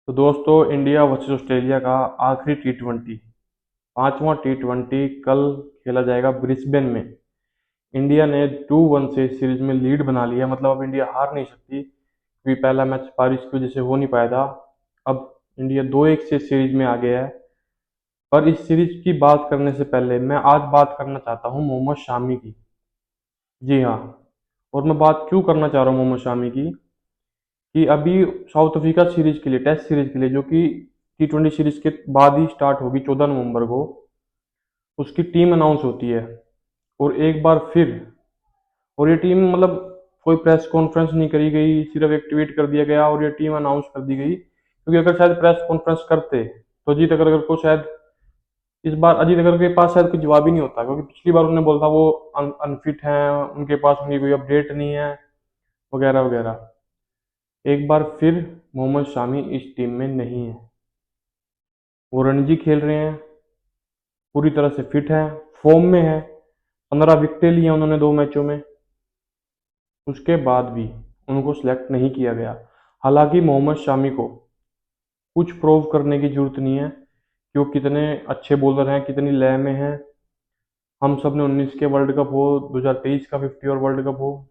तो दोस्तों, India versus Australia का आखिरी टी20, पांचवा टी20 कल खेला जाएगा ब्रिस्बेन में। इंडिया ने 2-1 से सीरीज में लीड बना लिया। मतलब अब इंडिया हार नहीं सकती, क्योंकि पहला मैच बारिश की वजह से हो नहीं पाया था। अब इंडिया 2-1 से सीरीज में आ गया है। पर इस सीरीज की बात करने से पहले मैं आज बात करना चाहता हूँ मोहम्मद शामी की। जी हाँ। और मैं बात क्यों करना चाह रहा हूँ मोहम्मद शामी की, कि अभी साउथ अफ्रीका सीरीज के लिए, टेस्ट सीरीज के लिए, जो कि टी20 सीरीज के बाद ही स्टार्ट होगी 14 नवंबर को, उसकी टीम अनाउंस होती है। और एक बार फिर, और ये टीम मतलब कोई प्रेस कॉन्फ्रेंस नहीं करी गई, सिर्फ एक ट्वीट कर दिया गया और ये टीम अनाउंस कर दी गई। क्योंकि अगर शायद प्रेस कॉन्फ्रेंस करते तो अजीत अग्रकर को शायद, इस बार अजीत अग्रकर के पास शायद कोई जवाब ही नहीं होता, क्योंकि पिछली बार उन्होंने बोला था वो अनफिट हैं, उनके पास उनकी कोई अपडेट नहीं है, वगैरह वगैरह। एक बार फिर मोहम्मद शामी इस टीम में नहीं है। वो रणजी खेल रहे हैं, पूरी तरह से फिट है, फॉर्म में है। 15 विकेटें ली हैं उन्होंने 2 मैचों में। उसके बाद भी उनको सिलेक्ट नहीं किया गया। हालांकि मोहम्मद शामी को कुछ प्रूव करने की जरूरत नहीं है कि वो कितने अच्छे बॉलर हैं, कितनी लय में हैं। हम सब ने 19 के वर्ल्ड कप हो, 2023 का 50 और वर्ल्ड कप हो,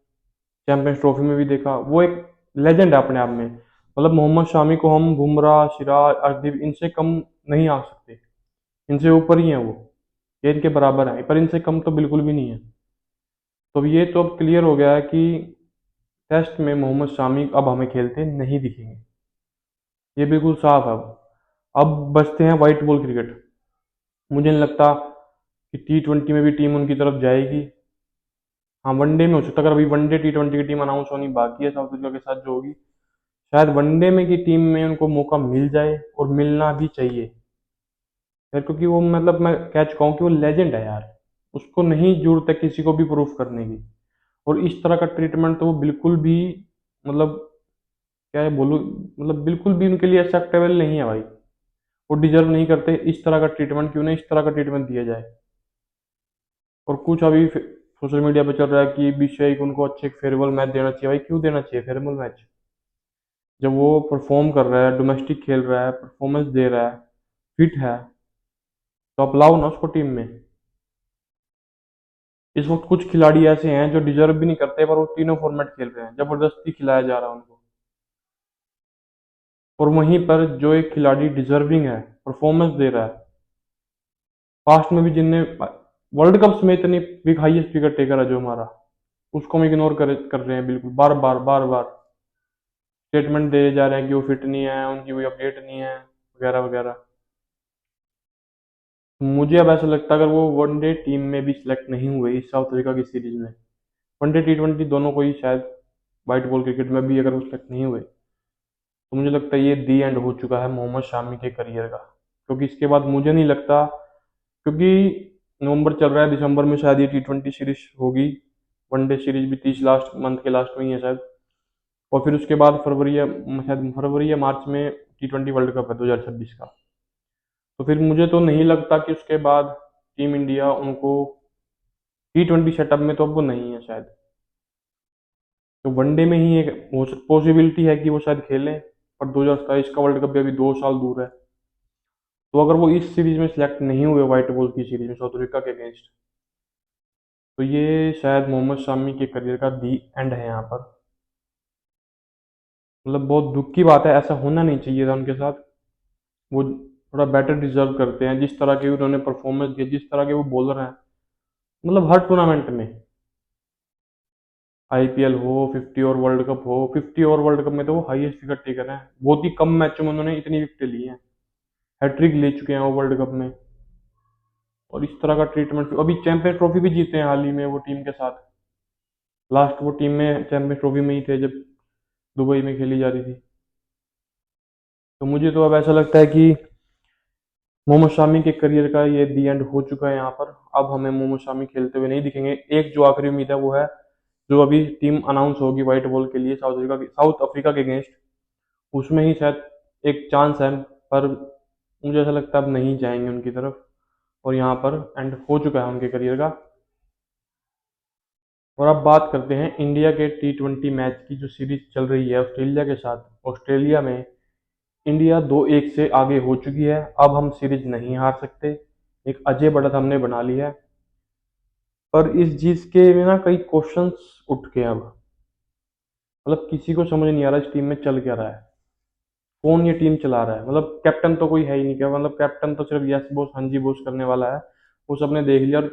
चैंपियंस ट्रॉफी में भी देखा, वो एक लेजेंड है अपने आप में। मतलब मोहम्मद शामी को हम बुमराह, सिराज, अर्शदीप इनसे कम नहीं आ सकते। इनसे ऊपर ही हैं वो, ये इनके बराबर हैं, पर इनसे कम तो बिल्कुल भी नहीं है। तो ये तो अब क्लियर हो गया है कि टेस्ट में मोहम्मद शामी अब हमें खेलते नहीं दिखेंगे। ये बिल्कुल साफ है। अब बचते हैं वाइट बॉल क्रिकेट। मुझे नहीं लगता कि टी20 में भी टीम उनकी तरफ जाएगी। हाँ, वनडे में हो सकता है, अगर अभी वनडे टी20 की टीम अनाउंस होनी बाकी है साउथ अफ्रीका के साथ जो होगी, शायद वनडे में की टीम में उनको मौका मिल जाए, और मिलना भी चाहिए यार। क्योंकि वो, मतलब मैं कह चुका हूँ कि वो लेजेंड है यार। उसको नहीं जरूरत है किसी को भी प्रूफ करने की। और इस तरह का ट्रीटमेंट तो वो बिल्कुल भी, मतलब क्या है बोलूँ, मतलब बिल्कुल भी उनके लिए एक्सेप्टेबल नहीं है भाई। वो डिजर्व नहीं करते इस तरह का ट्रीटमेंट, क्यों नहीं इस तरह का ट्रीटमेंट दिया जाए। और कुछ अभी सोशल मीडिया पे चल रहा है कि बीसीसीआई को उनको अच्छे फेयरवेल मैच देना चाहिए। भाई क्यों देना चाहिए फेयरवेल मैच, जब वो परफॉर्म कर रहा है, डोमेस्टिक खेल रहा है, परफॉर्मेंस दे रहा है, फिट है, तो आप लाओ ना उसको टीम में। इस वक्त कुछ खिलाड़ी ऐसे हैं जो डिजर्व भी नहीं करते, पर वो तीनों फॉर्मेट खेल रहे हैं, जबरदस्ती खिलाया जा रहा है उनको। और वहीं पर जो एक खिलाड़ी डिजर्विंग है, परफॉर्मेंस दे रहा है, पास्ट में भी जिनने वर्ल्ड कप में इतनी बिग हाईएस्ट विकेट टेकर है जो हमारा, उसको हम इग्नोर कर रहे हैं बिल्कुल, बार बार बार बार स्टेटमेंट दे जा रहे हैं कि वो फिट नहीं है, उनकी कोई अपडेट नहीं है, वगैरह वगैरह। मुझे अब ऐसा लगता है अगर वो वनडे टीम में भी सिलेक्ट नहीं हुए इस साउथ अफ्रीका की सीरीज में, वनडे टी20 दोनों को ही शायद, व्हाइट बॉल क्रिकेट में भी अगर वो सिलेक्ट नहीं हुए, तो मुझे लगता है ये दी एंड हो चुका है मोहम्मद शामी के करियर का। क्योंकि इसके बाद मुझे नहीं लगता, क्योंकि नवंबर चल रहा है, दिसंबर में शायद ये टी20 सीरीज होगी। वनडे सीरीज भी 30 लास्ट मंथ के लास्ट में ही है शायद। और फिर उसके बाद फरवरी या शायद फरवरी या मार्च में टी20 वर्ल्ड कप है 2026 का। तो फिर मुझे तो नहीं लगता कि उसके बाद टीम इंडिया उनको टी20 सेटअप में, तो अब वो नहीं है शायद। तो वनडे में ही एक पॉसिबिलिटी है कि वो शायद खेलें। पर 2027 का वर्ल्ड कप भी अभी 2 साल दूर है। तो अगर वो इस सीरीज में सिलेक्ट नहीं हुए, व्हाइट बॉल की सीरीज में साउथ अफ्रीका के अगेंस्ट, तो ये शायद मोहम्मद शामी के करियर का दी एंड है यहाँ पर। मतलब बहुत दुख की बात है, ऐसा होना नहीं चाहिए था उनके साथ। वो थोड़ा बेटर डिजर्व करते हैं, जिस तरह की उन्होंने परफॉर्मेंस दी, जिस तरह के वो बॉलर हैं। मतलब हर टूर्नामेंट में, आईपीएल हो, 50 और वर्ल्ड कप हो, 50 और वर्ल्ड कप में तो वो हाईएस्ट विकेट टेकर हैं। बहुत ही कम मैचों में उन्होंने इतनी विकेटें ली हैं। हैट्रिक ले चुके हैं वो वर्ल्ड कप में। और इस तरह का ट्रीटमेंट, अभी चैंपियंस ट्रॉफी भी जीते हैं हाल ही में वो टीम के साथ। लास्ट वो टीम में चैंपियंस ट्रॉफी में ही थे जब दुबई में खेली जा रही थी। तो मुझे तो अब ऐसा लगता है कि मोहम्मद शामी के करियर का ये दी एंड हो चुका है यहाँ पर। अब हमें मोहम्मद शामी खेलते हुए नहीं दिखेंगे। एक जो आखिरी उम्मीद है वो है, जो अभी टीम अनाउंस होगी व्हाइट बॉल के लिए साउथ अफ्रीका के अगेंस्ट, उसमें ही शायद एक चांस है। पर मुझे ऐसा लगता है अब नहीं जाएंगे उनकी तरफ, और यहाँ पर एंड हो चुका है उनके करियर का। और अब बात करते हैं इंडिया के टी20 मैच की, जो सीरीज चल रही है ऑस्ट्रेलिया के साथ। ऑस्ट्रेलिया में इंडिया 2-1 से आगे हो चुकी है, अब हम सीरीज नहीं हार सकते। एक अजय बढ़त हमने बना ली है। पर इस चीज के में ना कई क्वेश्चंस उठ के अब, मतलब किसी को समझ नहीं आ रहा इस टीम में चल क्या रहा है, कौन ये टीम चला रहा है। मतलब कैप्टन तो कोई है ही नहीं क्या, मतलब कैप्टन तो सिर्फ यस बोस हाँ जी बोस करने वाला है। वो सबने देख लिया। और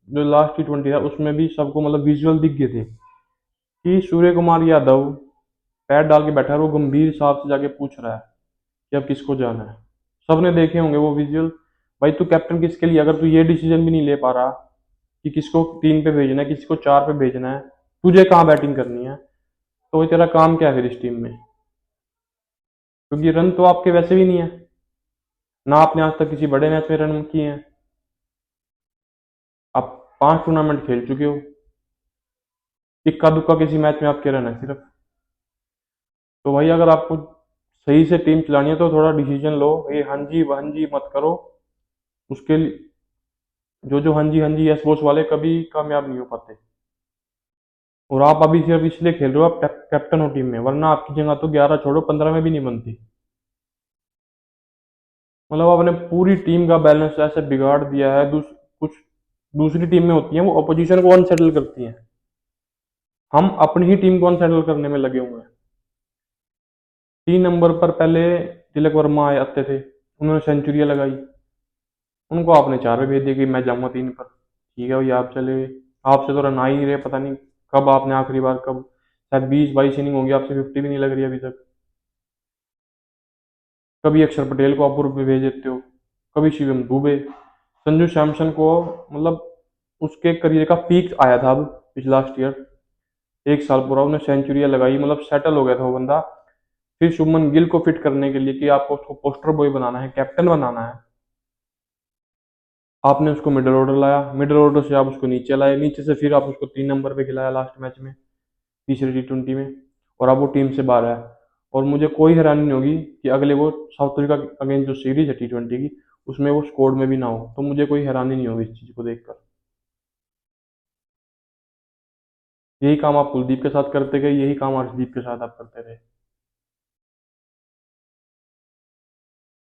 जो लास्ट T20 है उसमें भी सबको मतलब विजुअल दिख गए थे कि सूर्य कुमार यादव पैर डाल के बैठा है, वो गंभीर साहब से जाके पूछ रहा है कि अब किसको जाना है। सबने देखे होंगे वो विजुअल। भाई तू कैप्टन किसके लिए, अगर तू ये डिसीजन भी नहीं ले पा रहा कि किसको 3 पे भेजना है, किसको 4 पे भेजना है, तुझे कहाँ बैटिंग करनी है, तो ये तेरा काम क्या है फिर इस टीम में। क्योंकि रन तो आपके वैसे भी नहीं है, ना आपने आज तक किसी बड़े मैच में रन किए हैं। आप 5 टूर्नामेंट खेल चुके हो, इक्का दुक्का किसी मैच में आपके रन है सिर्फ। तो भाई अगर आपको सही से टीम चलानी है तो थोड़ा डिसीजन लो, ये हाँ जी मत करो। उसके लिए जो हाँ जी यस बोस वाले कभी कामयाब नहीं हो पाते। और आप अभी सिर्फ इसलिए खेल रहे हो, आप कैप्टन हो टीम में, वरना आपकी जगह तो 11 छोड़ो 15 में भी नहीं बनती। मतलब आपने पूरी टीम का बैलेंस ऐसे बिगाड़ दिया है। कुछ दूसरी टीम में होती हैं वो अपोजिशन को अनसेटल करती हैं, हम अपनी ही टीम को अनसेटल करने में लगे हुए हैं। 3 नंबर पर पहले तिलक वर्मा आए आते थे, उन्होंने सेंचुरियां लगाई। उनको आपने 4 पे भेज दिया कि मैं जाऊंगा 3 पर। ठीक है भाई आप चले गए। आपसे तो रन आ ही नहीं रहे, पता नहीं कब आपने आखिरी बार, कब शायद 20-22 इनिंग होगी, आपसे 50 भी नहीं लग रही अभी तक। कभी अक्षर पटेल को आप पूर्व पे भेज देते हो, कभी शिवम दुबे, संजू सैमसन को, मतलब उसके करियर का पीक आया था अब पिछला लास्ट ईयर, 1 साल पूरा उसने सेंचुरियां लगाई, मतलब सेटल हो गया था वो बंदा। फिर शुभमन गिल को फिट करने के लिए कि आपको उसको पोस्टर बॉय बनाना है, कैप्टन बनाना है, आपने उसको मिडिल ऑर्डर लाया, मिडिल ऑर्डर से आप उसको नीचे लाए, नीचे से फिर आप उसको 3 नंबर पे खिलाया लास्ट मैच में, तीसरे T20 में, और अब वो टीम से बाहर है। और मुझे कोई हैरानी नहीं होगी कि अगले वो साउथ अफ्रीका अगेंस्ट जो सीरीज है T20 की, उसमें वो स्कोर में भी ना हो, तो मुझे कोई हैरानी नहीं होगी इस चीज को देखकर। यही काम आप कुलदीप के साथ करते गए, यही काम हर्षदीप के साथ आप करते रहे।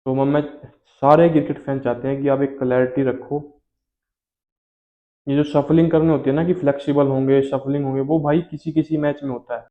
तो मैं सारे क्रिकेट फैन चाहते हैं कि आप एक क्लैरिटी रखो। ये जो सफलिंग करनी होती है ना कि फ्लेक्सिबल होंगे, सफलिंग होंगे, वो भाई किसी किसी मैच में होता है।